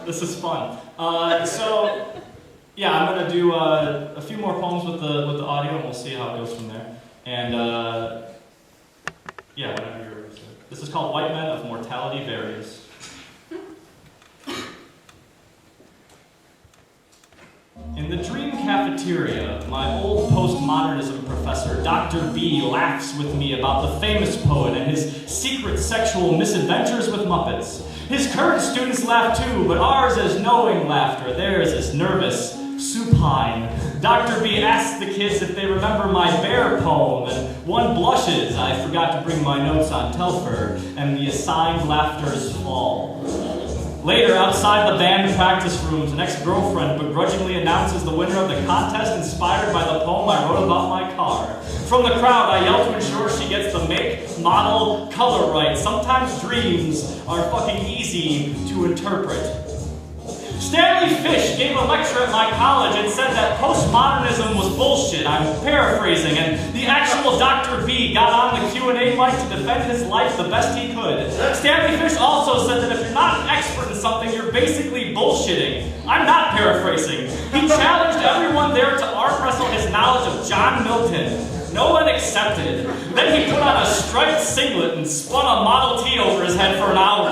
This is fun. Yeah, I'm gonna do a few more poems with the audio, and we'll see how it goes from there. And yeah, whenever you're ready. This is called "White Men of Mortality Varies." In the dream cafeteria, my old postmodernism professor, Dr. B, laughs with me about the famous poet and his secret sexual misadventures with Muppets. His current students laugh too, but ours is knowing laughter, theirs is nervous, supine. Dr. B asks the kids if they remember my bear poem, and one blushes. I forgot to bring my notes on Telfer, and the assigned laughters fall. Later, outside the band practice rooms, an ex-girlfriend begrudgingly announces the winner of the contest inspired by the poem I wrote about my car. From the crowd, I yell to ensure she gets the make, model, color right. Sometimes dreams are fucking easy to interpret. Stanley Fish gave a lecture at my college and said that postmodernism was bullshit. I'm paraphrasing, and the actual Dr. B got on the Q&A mic to defend his life the best he could. Stanley Fish also said that if you're not an expert in something, you're basically bullshitting. I'm not paraphrasing. He challenged everyone there to arm wrestle his knowledge of John Milton. No one accepted. Then he put on a striped singlet and spun a Model T over his head for an hour.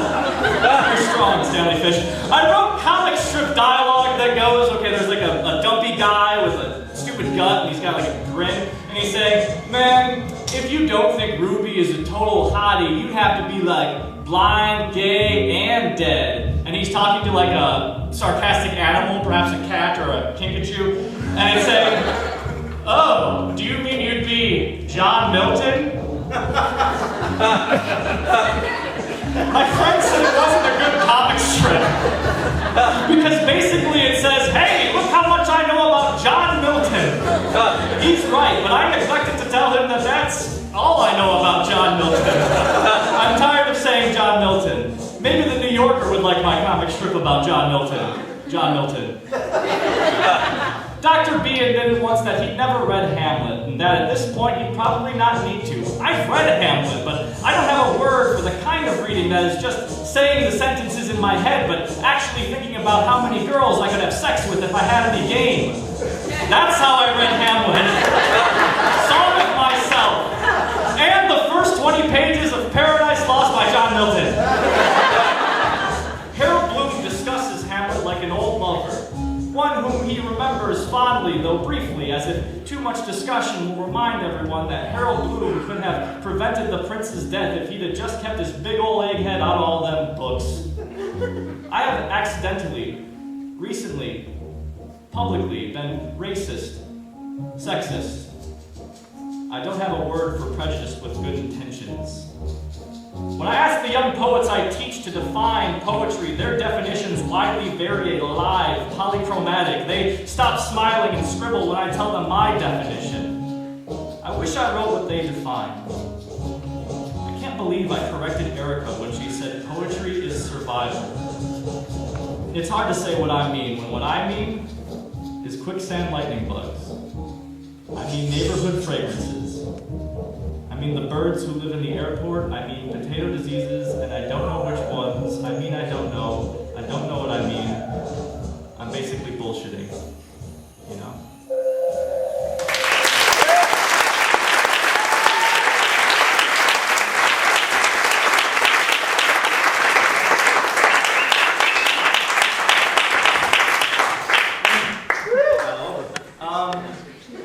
Very strong, Stanley Fish. I wrote comic strip dialogue that goes, okay, there's like a dumpy guy with a stupid gut, and he's got like a grin, and he's saying, man, if you don't think Ruby is a total hottie, you'd have to be like blind, gay, and dead. And he's talking to like a sarcastic animal, perhaps a cat or a kinkajou, and he's saying, oh, do you mean you'd be John Milton? My friend said it wasn't a good comic strip. Because basically it says, hey, look how much I know about John Milton. He's right, but I neglected to tell him that that's all I know about John Milton. I'm tired of saying John Milton. Maybe the New Yorker would like my comic strip about John Milton. John Milton. Dr. B admitted once that he'd never read Hamlet, and that at this point he'd probably not need to. I've read Hamlet, but I don't have a word for the kind of reading that is just saying the sentences in my head, but actually thinking about how many girls I could have sex with if I had any game. That's how I read Hamlet. Saw it myself. And the first 20 pages of Paradise Lost by John Milton. Harold Bloom discusses Hamlet like an old lover. One whom he remembers fondly, though briefly, as if too much discussion will remind everyone that Harold Bloom could have prevented the prince's death if he'd have just kept his big old egghead out of all them books. I have accidentally, recently, publicly been racist, sexist. I don't have a word for prejudice with good intentions. When I ask the young poets I teach to define poetry, their definitions widely vary, live, polychromatic. They stop smiling and scribble when I tell them my definition. I wish I wrote what they define. I can't believe I corrected Erica when she said poetry is survival. It's hard to say what I mean when what I mean is quicksand lightning bugs. I mean neighborhood fragrances. I mean the birds who live in the airport, I mean potato diseases, and I don't know which ones. I mean I don't know what I mean. I'm basically bullshitting, you know?